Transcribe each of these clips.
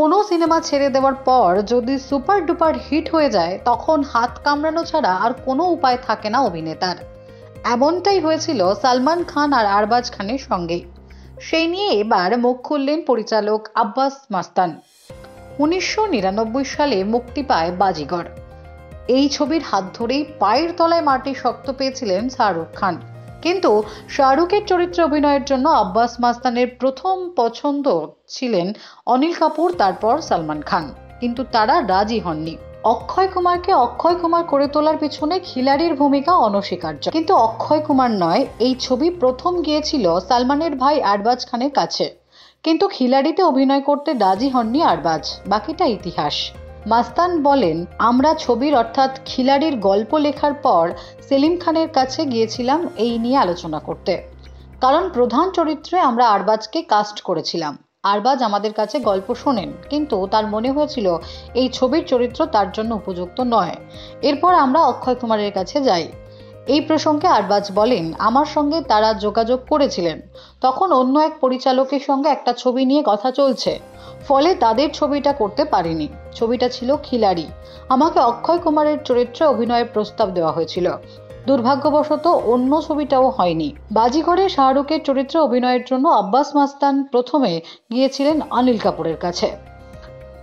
কোনো সিনেমা ছেড়ে দেওয়ার পর যদি সুপার ডুপার হিট হয়ে যায় তখন হাত কামড়ানো ছাড়া আর কোনো উপায় থাকে না অভিনেতার। এমনটাই হয়েছিল সালমান খান আর আরবাজ খানের সঙ্গে। সেই নিয়ে এবার মুখ খুললেন পরিচালক আব্বাস মাস্তান। 1999 সালে মুক্তি পায় বাজিগর। এই ছবির হাত ধরেই পায়ের তলায় মাটি শক্ত পেয়েছিলেন শাহরুখ খান। কিন্তু শাহরুখের চরিত্রে অভিনয়ের জন্য আব্বাস মাস্তানের প্রথম পছন্দ ছিলেন অনিল কাপুর, তারপর সালমান খান। কিন্তু তারা রাজি হননি। অক্ষয় কুমারকে অক্ষয় কুমার করে তোলার পিছনে খিলাড়ির ভূমিকা অনস্বীকার্য। কিন্তু অক্ষয় কুমার নয়, এই ছবি প্রথম গিয়েছিল সালমানের ভাই আরবাজ খানের কাছে। কিন্তু খিলাড়িতে অভিনয় করতে রাজি হননি আরবাজ। বাকিটা ইতিহাস। মাস্তান বলেন, আমরা ছবির অর্থাৎ খিলাড়ির গল্প লেখার পর সেলিম খানের কাছে গিয়েছিলাম এই নিয়ে আলোচনা করতে। কারণ প্রধান চরিত্রে আমরা আরবাজকে কাস্ট করেছিলাম। আরবাজ আমাদের কাছে গল্প শোনেন, কিন্তু তার মনে হয়েছিল এই ছবির চরিত্র তার জন্য উপযুক্ত নয়। এরপর আমরা অক্ষয় কুমারের কাছে যাই। এই প্রসঙ্গে আরবাজ বলেন, আমার সঙ্গে তারা যোগাযোগ করেছিলেন। তখন অন্য এক পরিচালকের সঙ্গে একটা ছবি নিয়ে কথা চলছে, ফলে তাদের ছবিটা করতে পারিনি। ছবিটা ছিল খিলাড়ি। আমাকে অক্ষয় কুমারের চরিত্রে অভিনয়ের প্রস্তাব দেওয়া হয়েছিল। দুর্ভাগ্যবশত অন্য ছবিটাও হয়নি। বাজিঘরে শাহরুখের চরিত্রে অভিনয়ের জন্য আব্বাস মাস্তান প্রথমে গিয়েছিলেন অনিল কাপুরের কাছে।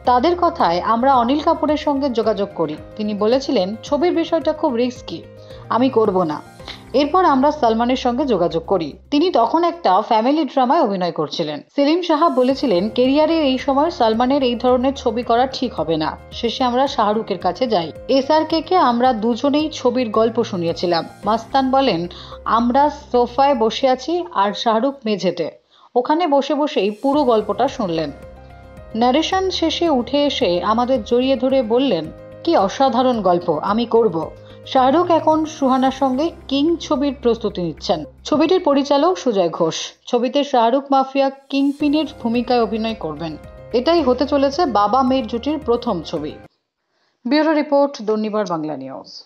তাদের কথায় আমরা অনিল কাপুরের সঙ্গে যোগাযোগ করি। তিনি বলেছিলেন ছবির বিষয়টা খুব রিস্কি, আমি করব না। এরপর আমরা সালমানের সঙ্গে যোগাযোগ করি। তিনি তখন একটা ফ্যামিলি ড্রামায় অভিনয় করছিলেন। সেলিম সাহা বলেছিলেন কেরিয়ারের এই সময় সালমানের এই ধরনের ছবি করা ঠিক হবে না। শেষে আমরা শাহরুখের কাছে যাই। SRK আমরা দুজনেই ছবির গল্প শুনিয়েছিলাম। মাস্তান বলেন, আমরা সোফায় বসে আছি আর শাহরুখ মেঝেতে। ওখানে বসে বসেই পুরো গল্পটা শুনলেন। ন্যারেশন শেষে উঠে এসে আমাদের জড়িয়ে ধরে বললেন, কি অসাধারণ গল্প, আমি করব। শাহরুখ এখন সুহানার সঙ্গে কিং ছবির প্রস্তুতি নিচ্ছেন। ছবিটির পরিচালক সুজয় ঘোষ। ছবিতে শাহরুখ মাফিয়া কিংপিনের ভূমিকায় অভিনয় করবেন। এটাই হতে চলেছে বাবা মেয়ের জুটির প্রথম ছবি। Bureau report, Durnibar Bangla news.